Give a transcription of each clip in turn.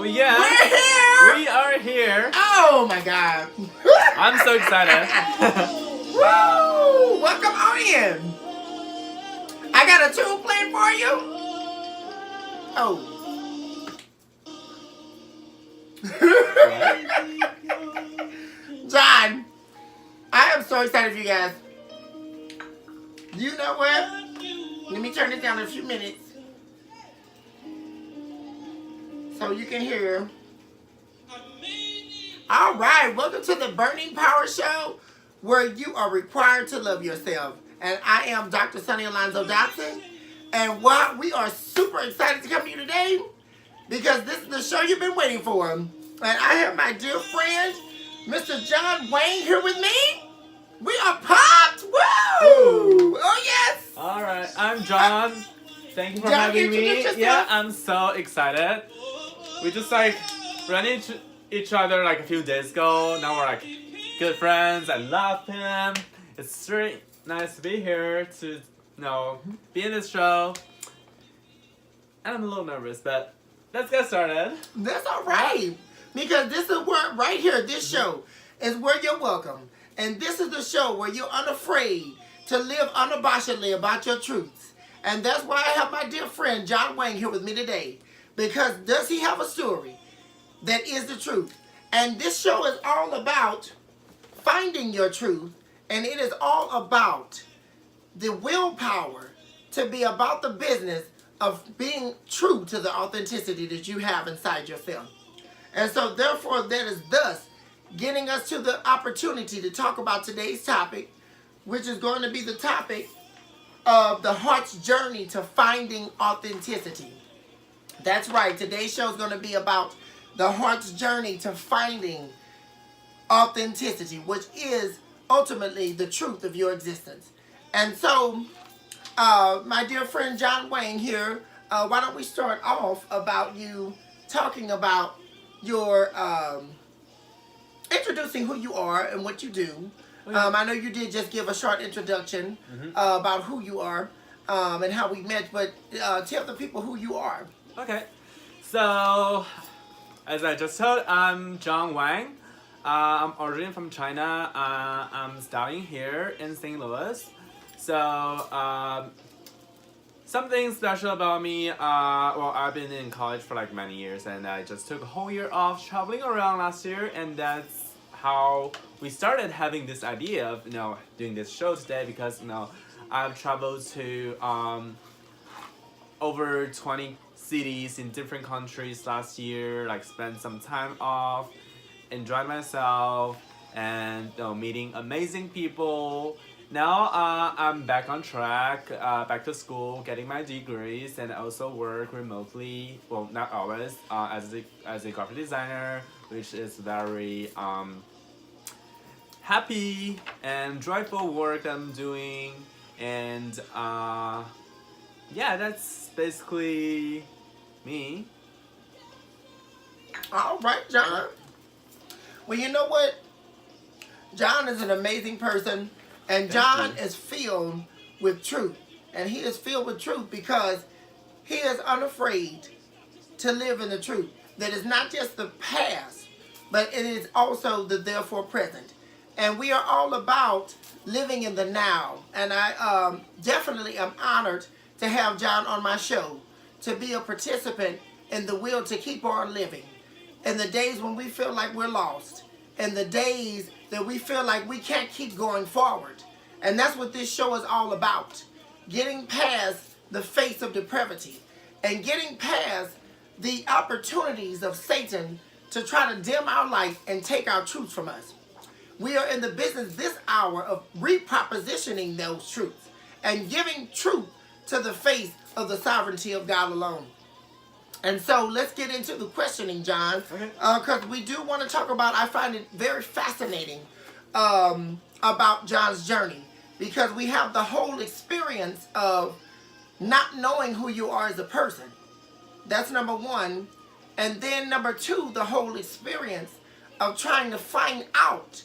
Oh yeah, We're here! we are here. Oh my god. I'm so excited. Woo! Welcome on in. I got a tune playing for you. Oh. John, I am so excited for you guys. You know what? Let me turn this down in a few minutes so you can hear. All right, welcome to the Burning Power Show, where you are required to love yourself. And I am Dr. Sunny Alonzo Dotson. And what we are super excited to come to you today because this is the show you've been waiting for. And I have my dear friend, Mr. John Wang, here with me. We are pumped! Woo! Oh yes! All right, I'm John. Thank you for John, having me. introduce yourself. Yeah, I'm so excited. We just like ran into each other like a few days ago. Now we're like good friends. I love him. It's really nice to be here to be in this show. And I'm a little nervous, but let's get started. That's all right. Because this is where, right here, this show is where you're welcome. And this is the show where you're unafraid to live unabashedly about your truths. And that's why I have my dear friend John Wang here with me today. Because does he have a story that is the truth? And this show is all about finding your truth. And it is all about the willpower to be about the business of being true to the authenticity that you have inside yourself. And so therefore that is thus getting us to the opportunity to talk about today's topic, which is going to be the topic of the heart's journey to finding authenticity. That's right. Today's show is going to be about the heart's journey to finding authenticity, which is ultimately the truth of your existence. And so, my dear friend John Wang here, why don't we start off about you talking about your introducing who you are and what you do. I know you did just give a short introduction about who you are and how we met, but tell the people who you are. Okay, so as I just told, I'm John Wang. I'm originally from China. I'm studying here in St. Louis. So something special about me, well, I've been in college for like many years, and I just took a whole year off traveling around last year, and that's how we started having this idea of doing this show today, because I've traveled to over 20 cities in different countries last year, like spent some time off, enjoyed myself, and meeting amazing people. Now I'm back on track, back to school, getting my degrees, and I also work remotely. Well, not always, as a graphic designer, which is very happy and joyful work I'm doing. And yeah, that's basically me. All right, John. Well, you know what? John is an amazing person. And John is filled with truth. And he is filled with truth because he is unafraid to live in the truth. That is not just the past, but it is also the therefore present. And we are all about living in the now. And I definitely am honored to have John on my show, to be a participant in the will to keep on living. In the days when we feel like we're lost. In the days that we feel like we can't keep going forward. And that's what this show is all about. Getting past the face of depravity. And getting past the opportunities of Satan to try to dim our light and take our truth from us. We are in the business this hour of repropositioning those truths. And giving truth to the face of the sovereignty of God alone. And so let's get into the questioning, John, because we do want to talk about, I find it very fascinating about John's journey, because we have the whole experience of not knowing who you are as a person. That's number one. And then number two, the whole experience of trying to find out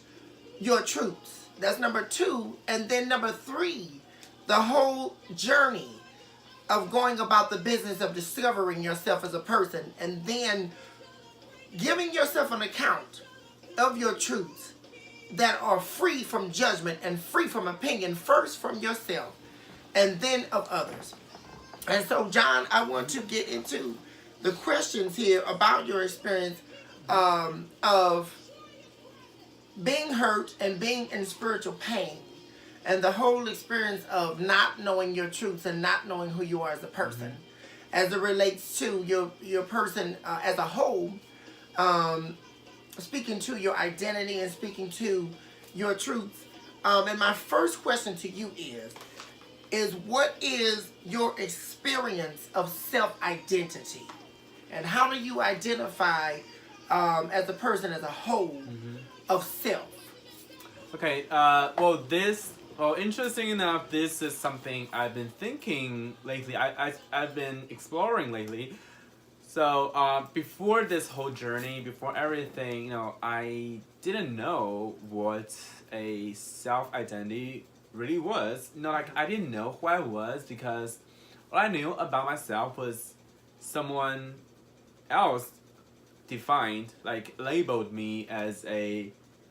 your truths. That's number two. And then number three, the whole journey of going about the business of discovering yourself as a person, and then Giving yourself an account of your truths that are free from judgment and free from opinion, first from yourself and then of others. And so, John, I want to get into the questions here about your experience of being hurt and being in spiritual pain, and the whole experience of not knowing your truths and not knowing who you are as a person, as it relates to your person as a whole, speaking to your identity and speaking to your truths. And my first question to you is what is your experience of self-identity? And how do you identify as a person as a whole of self? Okay, interesting enough, this is something I've been thinking lately. I've been exploring lately. So before this whole journey, before everything, I didn't know what a self-identity really was. I didn't know who I was, because all I knew about myself was someone else defined, labeled me as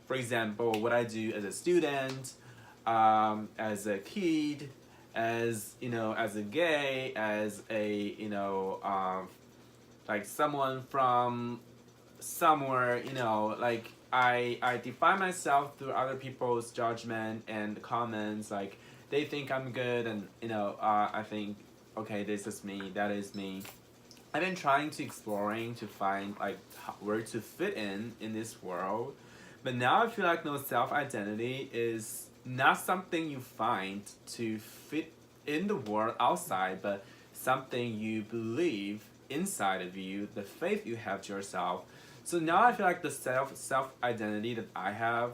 for example, what I do as a student, as a kid, as a gay, as someone from somewhere, I define myself through other people's judgment and comments. They think I'm good, and I think, okay, this is me, that is me. I've been trying to exploring to find where to fit in this world, but now I feel like self-identity is not something you find to fit in the world outside, but something you believe inside of you, the faith you have to yourself. So now I feel like the self-identity that I have,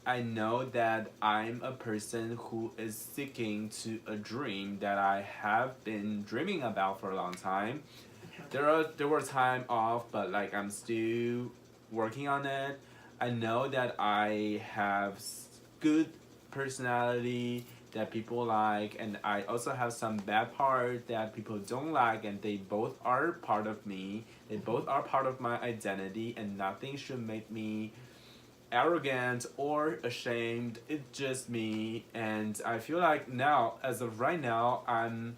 I know that I'm a person who is seeking to a dream that I have been dreaming about for a long time. There were time off, but I'm still working on it. I know that I have good personality that people like, and I also have some bad part that people don't like, and they both are part of me. They both are part of my identity, and nothing should make me arrogant or ashamed. It's just me, and I feel like now, as of right now, I'm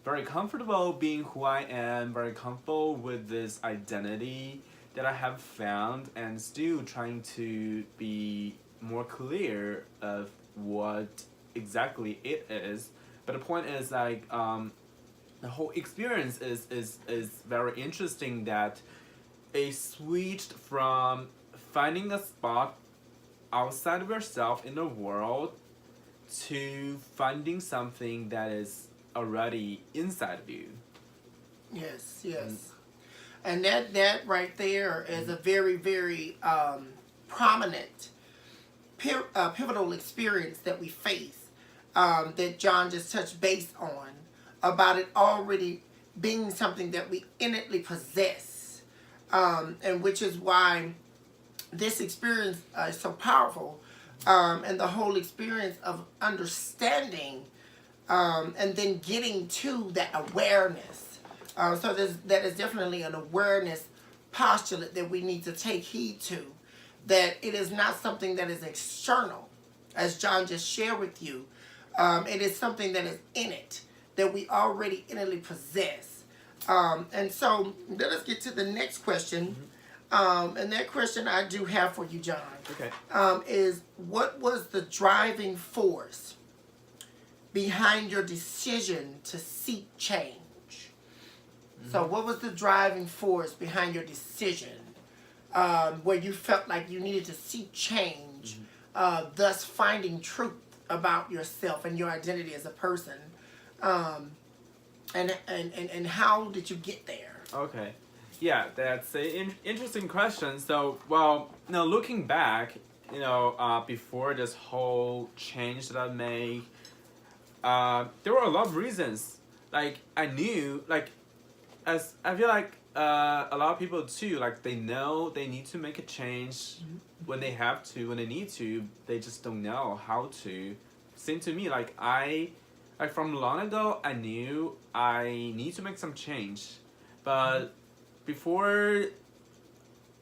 very comfortable being who I am, very comfortable with this identity that I have found, and still trying to be more clear of what exactly it is. But the point is the whole experience is very interesting, that it switched from finding a spot outside of yourself in the world to finding something that is already inside of you. Yes, yes. And that right there is a very, very prominent, pivotal experience that we face, that John just touched base on, about it already being something that we innately possess, and which is why this experience is so powerful, and the whole experience of understanding, and then getting to that awareness. So that is definitely an awareness postulate that we need to take heed to, that it is not something that is external, as John just shared with you. It is something that is in it, that we already innately possess. And so let us get to the next question. And that question I do have for you, John, is what was the driving force behind your decision to seek change? So what was the driving force behind your decision, where you felt like you needed to seek change, thus finding truth about yourself and your identity as a person? And how did you get there? Okay. Yeah, that's an interesting question. So, looking back, before this whole change that I made, there were a lot of reasons. I knew, as I feel like a lot of people too, they know they need to make a change when they have to, when they need to, they just don't know how to. Same to me, from long ago, I knew I need to make some change, but before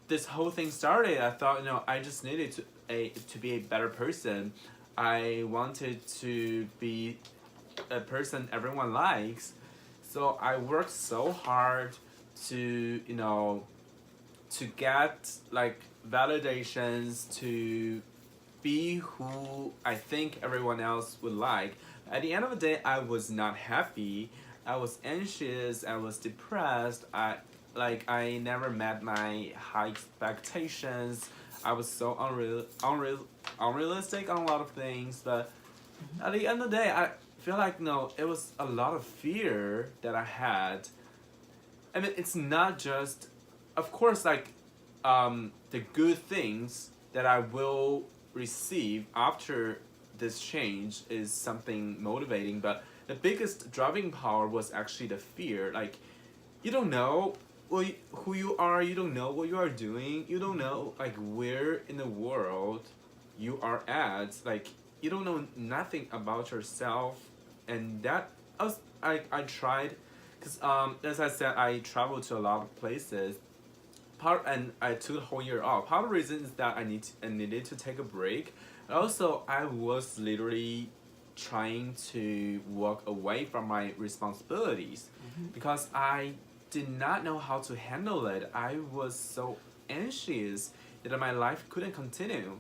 this whole thing started, I thought, I just needed to be a better person. I wanted to be a person everyone likes. So I worked so hard to, to get like validations, to be who I think everyone else would like. At the end of the day, I was not happy. I was anxious. I was depressed. I never met my high expectations. I was so unrealistic on a lot of things. But at the end of the day, I feel like no, it was a lot of fear that I had. I mean, it's not just, of course, like the good things that I will receive after this change is something motivating, but the biggest driving power was actually the fear. Like, you don't know who you are, you don't know what you are doing, you don't know like where in the world you are at. Like, you don't know nothing about yourself, and that I tried, because as I said, I traveled to a lot of places. And I took a whole year off. Part of the reason is that I needed to take a break. And also, I was literally trying to walk away from my responsibilities because I did not know how to handle it. I was so anxious that my life couldn't continue.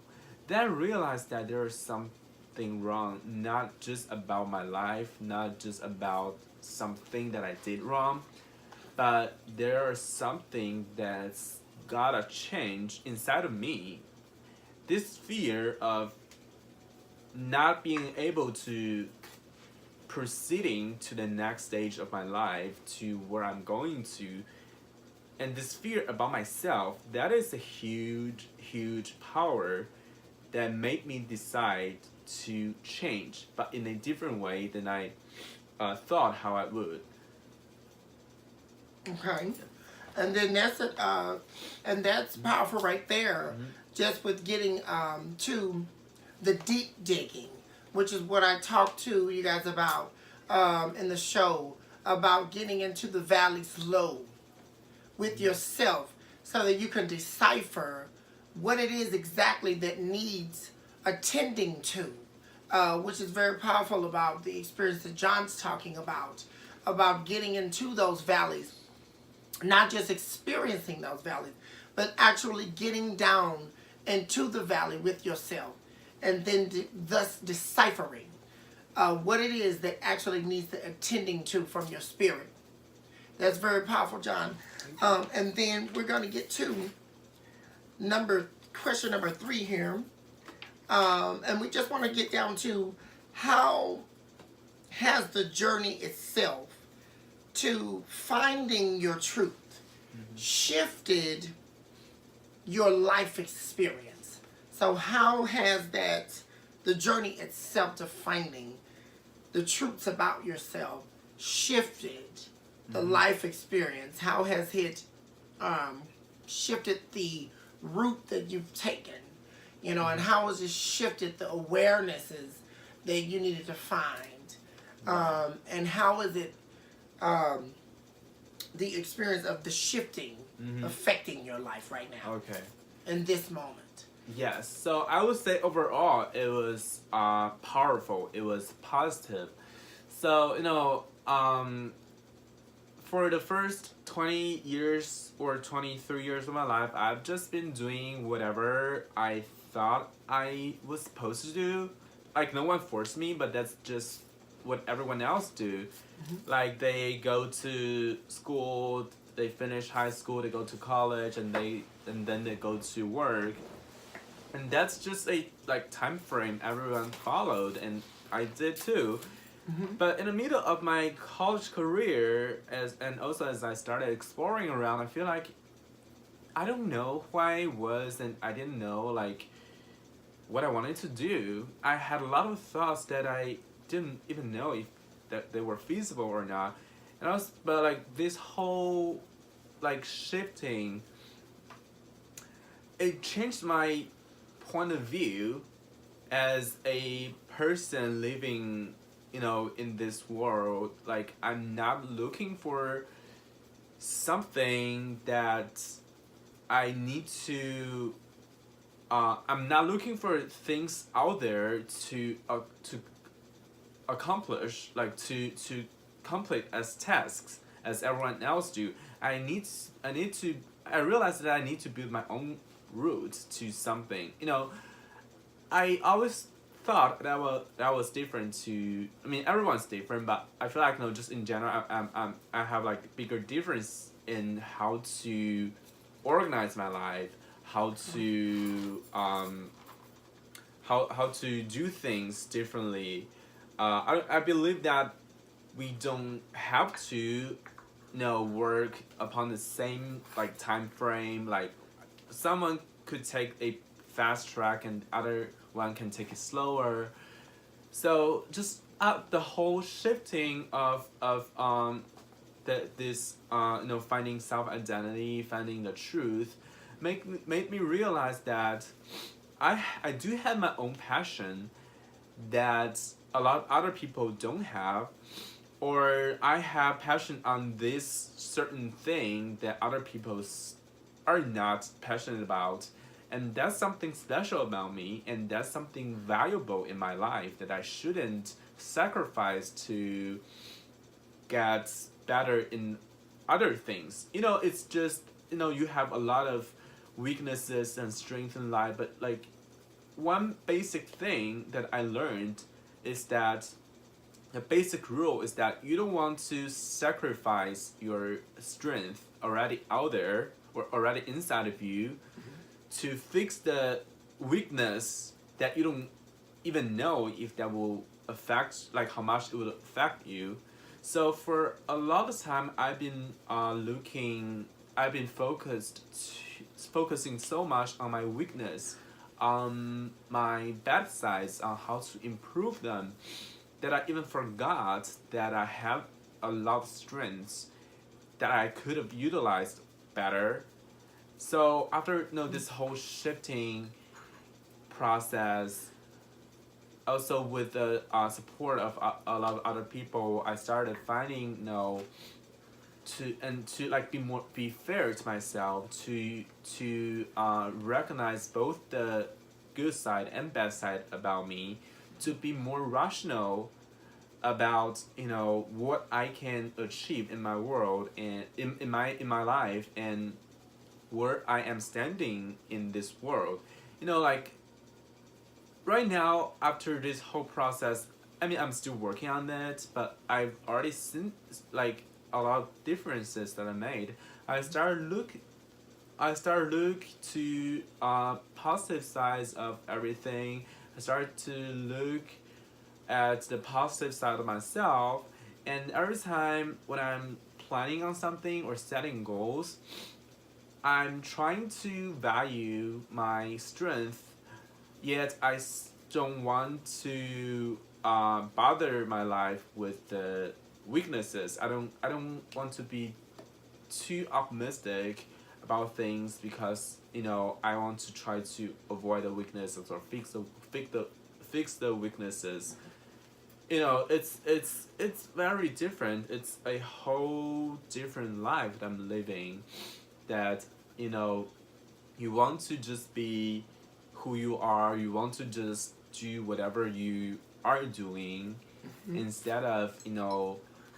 Then I realized that there was something wrong, not just about my life, not just about something that I did wrong, but there's something that's gotta change inside of me. This fear of not being able to proceeding to the next stage of my life, to where I'm going to, and this fear about myself, that is a huge, huge power that made me decide to change, but in a different way than I thought how I would. Okay. And then and that's powerful right there. Just with getting to the deep digging, which is what I talked to you guys about in the show, about getting into the valleys low with yourself, so that you can decipher what it is exactly that needs attending to, which is very powerful about the experience that John's talking about getting into those valleys. Not just experiencing those valleys, but actually getting down into the valley with yourself, and then thus deciphering what it is that actually needs the attending to from your spirit. That's very powerful, John. And then we're going to get to question number 3 here. And we just want to get down to, how has the journey itself to finding your truth shifted your life experience? So how has the journey itself to finding the truths about yourself shifted the life experience? How has it shifted the route that you've taken? And how has it shifted the awarenesses that you needed to find? And how is it the experience of the shifting affecting your life right now? Okay. In this moment. Yes. So I would say overall it was powerful. It was positive. So for the first 20 years or 23 years of my life, I've just been doing whatever I thought I was supposed to do. Like, no one forced me, but that's just what everyone else do. Like, they go to school, they finish high school, they go to college, and then they go to work. And that's just a time frame everyone followed, and I did too. But in the middle of my college career, and also as I started exploring around, I feel like I don't know who I was, and I didn't know what I wanted to do. I had a lot of thoughts that I didn't even know if that they were feasible or not. But this whole shifting, it changed my point of view as a person living in this world. Like, I'm not looking for something that I need to. I'm not looking for things out there to accomplish, like to complete as tasks as everyone else do. I realize that I need to build my own route to something. I always thought that was different to. I mean, everyone's different, but I feel like just in general, I have like bigger difference in how to organize my life, how to how to do things differently. I believe that we don't have to work upon the same like time frame. Like someone could take a fast track and other one can take it slower. So just the whole shifting of this finding self identity, finding the truth, made me realize that I do have my own passion that a lot of other people don't have, or I have passion on this certain thing that other people are not passionate about, and that's something special about me, and that's something valuable in my life that I shouldn't sacrifice to get better in other things. It's just you have a lot of weaknesses and strengths in life, but like one basic thing that I learned is that the basic rule is that you don't want to sacrifice your strength already out there or already inside of you to fix the weakness that you don't even know if that will affect, like how much it will affect you. So for a lot of time, I've been focusing so much on my weakness, on my bad sides, on how to improve them, that I even forgot that I have a lot of strengths that I could have utilized better. So after this whole shifting process, also with the support of a lot of other people, I started finding to like be fair to myself, to recognize both the good side and bad side about me, to be more rational about what I can achieve in my world and in my life, and where I am standing in this world. Like right now, after this whole process, I mean, I'm still working on it, but I've already seen like a lot of differences that I made. I started look to positive sides of everything. I started to look at the positive side of myself, and every time when I'm planning on something or setting goals, I'm trying to value my strength, yet don't want to bother my life with the weaknesses. I don't want to be too optimistic about things, because I want to try to avoid the weaknesses or fix the weaknesses. It's very different. It's a whole different life that I'm living, that you want to just be who you are. You want to just do whatever you are doing, instead of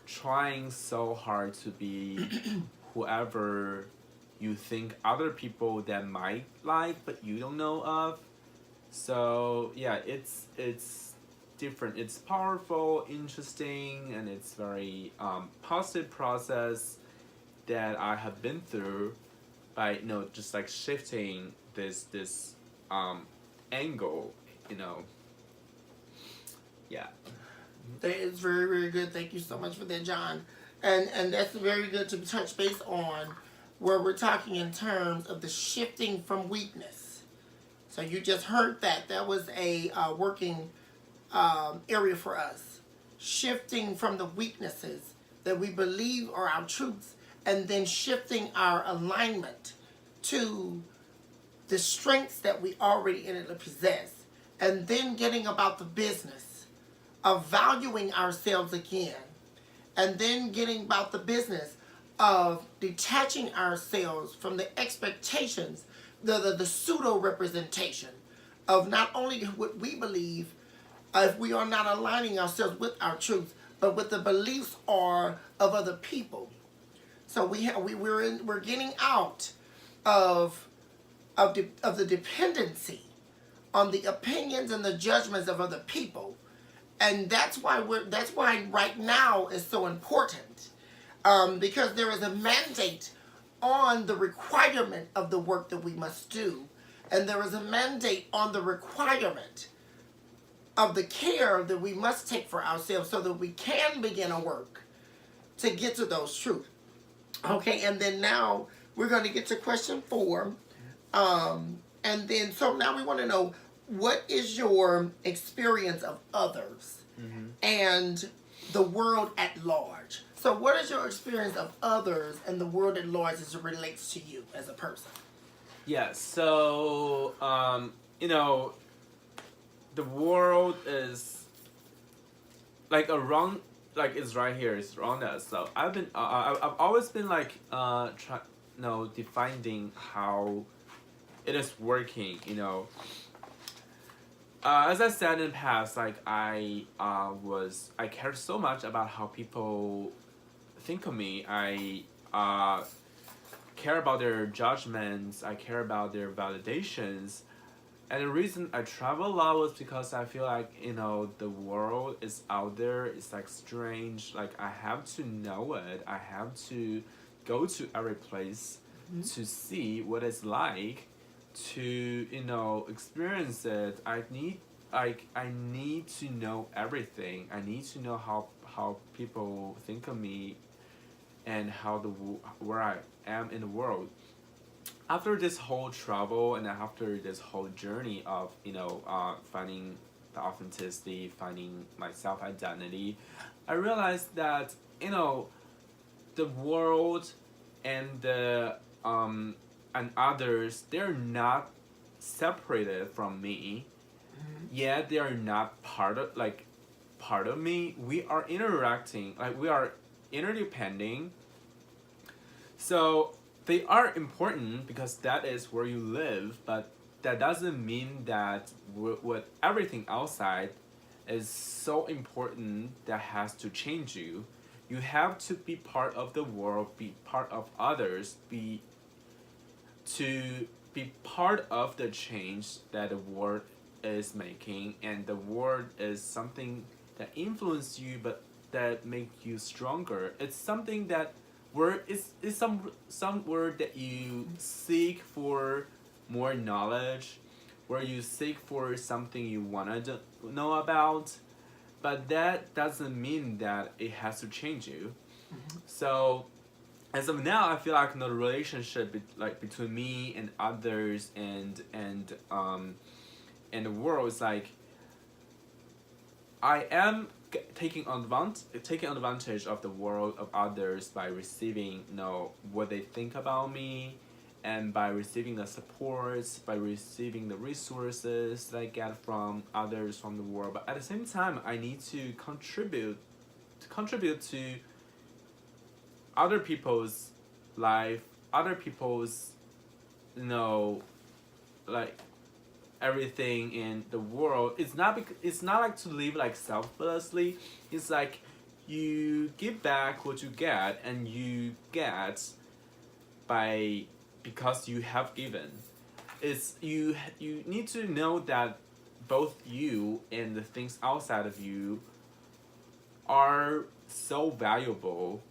trying so hard to be whoever you think other people that might like but you don't know of. So yeah, it's different. It's powerful, interesting, and it's very positive process that I have been through by just like shifting this angle. Yeah. That is very, very good. Thank you so much for that, John. And that's very good to touch base on, where we're talking in terms of the shifting from weakness. So you just heard that. That was a working area for us. Shifting from the weaknesses that we believe are our truths, and then shifting our alignment to the strengths that we already innately possess, and then getting about the business of valuing ourselves again, and then getting about the business of detaching ourselves from the expectations, the pseudo representation of not only what we believe, if we are not aligning ourselves with our truth, but with the beliefs are of other people. So we're getting out of the dependency on the opinions and the judgments of other people, and that's why right now is so important, because there is a mandate on the requirement of the work that we must do, and there is a mandate on the requirement of the care that we must take for ourselves so that we can begin a work to get to those truths. Okay, and then now we're going to get to question 4. And then, so now we want to know, what is your experience of others and the world at large? So what is your experience of others and the world at large as it relates to you as a person? Yeah, so, the world is like around, like it's right here, it's around us. So I've always been like, defining how it is working, as I said in the past, like I cared so much about how people think of me. I care about their judgments. I care about their validations. And the reason I travel a lot was because I feel like, the world is out there. It's like strange. Like I have to know it. I have to go to every place to see what it's like, to experience it. I need to know everything. I need to know how people think of me, and where I am in the world. After this whole travel and after this whole journey of finding the authenticity, finding my self identity, I realized that the world and the and others, they're not separated from me. Yet they are not part of me. We are interacting, like we are interdepending. So they are important because that is where you live, but that doesn't mean that what everything outside is so important that has to change you. You have to be part of the world, be part of others, be part of the change that the world is making, and the world is something that influences you, but that make you stronger. It's something that word is some word that you seek for more knowledge, where you seek for something you wanna know about, but that doesn't mean that it has to change you. So as of now, I feel like the relationship between me and others and the world is like I am taking advantage of the world of others by receiving what they think about me, and by receiving the supports, by receiving the resources that I get from others from the world. But at the same time, I need to contribute to other people's life, other people's like everything in the world. It's not like to live like selflessly. It's like you give back what you get, and you get because you have given. It's you need to know that both you and the things outside of you are so valuable,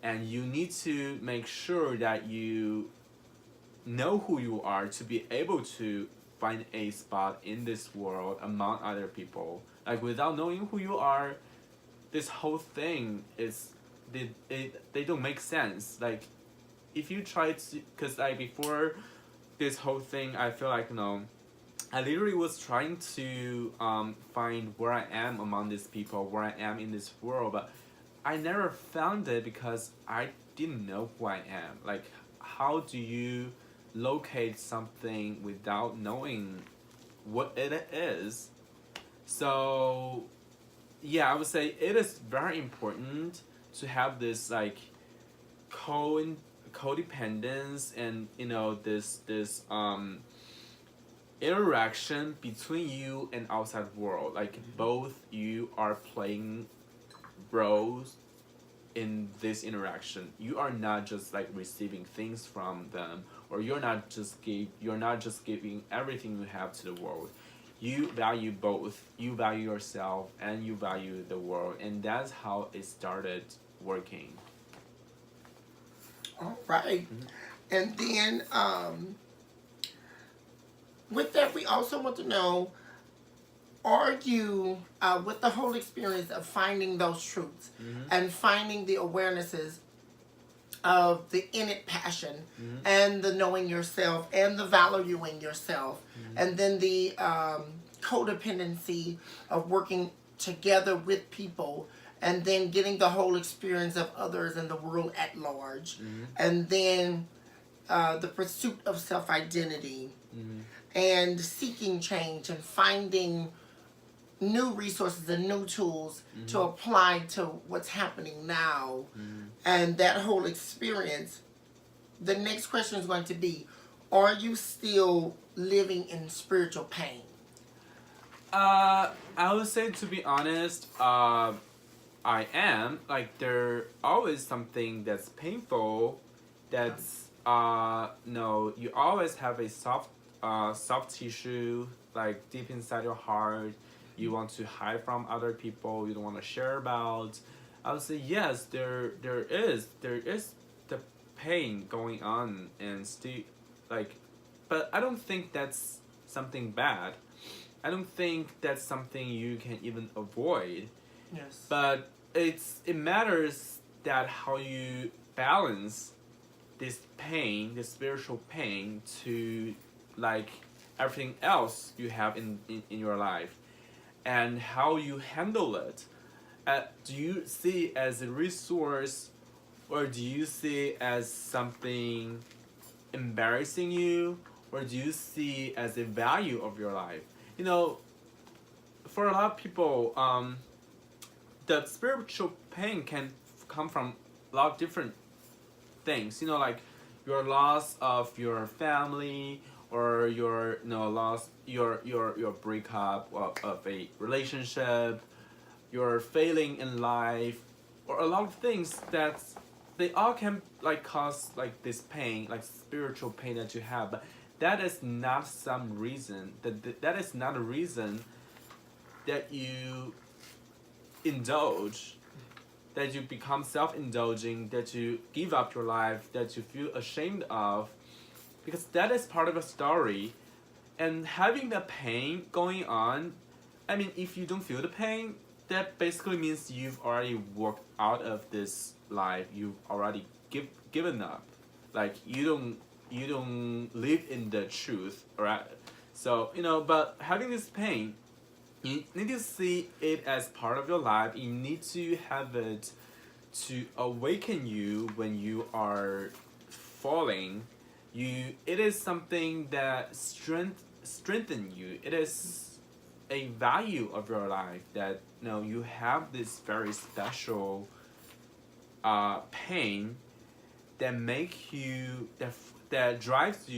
and you need to make sure that you know who you are to be able to find a spot in this world among other people. Like without knowing who you are, this whole thing is they don't make sense. Like if you try to, because like before this whole thing, I feel like I literally was trying to find where I am among these people, where I am in this world, but I never found it because I didn't know who I am. Like how do you locate something without knowing what it is? So yeah, I would say it is very important to have this like codependence and this interaction between you and outside world, like both you are playing roles in this interaction. You are not just like receiving things from them, or you're not just giving everything you have to the world. You value both. You value yourself and you value the world, and that's how it started working. All right. And then with that, we also want to know, are you, with the whole experience of finding those truths and finding the awarenesses of the innate passion and the knowing yourself and the valuing yourself, and then the codependency of working together with people, and then getting the whole experience of others and the world at large, and then the pursuit of self-identity, and seeking change and finding new resources and new tools to apply to what's happening now, and that whole experience. The next question is going to be, are you still living in spiritual pain? I would say, to be honest, I am. Like, there always something that's painful. That's no, you always have a soft tissue, like deep inside your heart. You want to hide from other people. You don't want to share about. I would say yes. There is the pain going on, and still, like, but I don't think that's something bad. I don't think that's something you can even avoid. Yes. But it matters that how you balance this pain, this spiritual pain, to like everything else you have in your life, and how you handle it. Do you see it as a resource, or do you see it as something embarrassing you, or do you see it as a value of your life? For a lot of people, the spiritual pain can come from a lot of different things. Like your loss of your family, or your loss your breakup of a relationship, your failing in life, or a lot of things that they all can like cause like this pain, like spiritual pain that you have. But that is not some reason that is not a reason that you indulge, that you become self-indulging, that you give up your life, that you feel ashamed of, because that is part of a story. And having the pain going on, I mean, if you don't feel the pain, that basically means you've already walked out of this life. You've already given up. Like, you don't live in the truth, right? So, but having this pain, you need to see it as part of your life. You need to have it to awaken you when you are falling. It is something that strengthen you. It is a value of your life that you have this very special pain that make you that drives you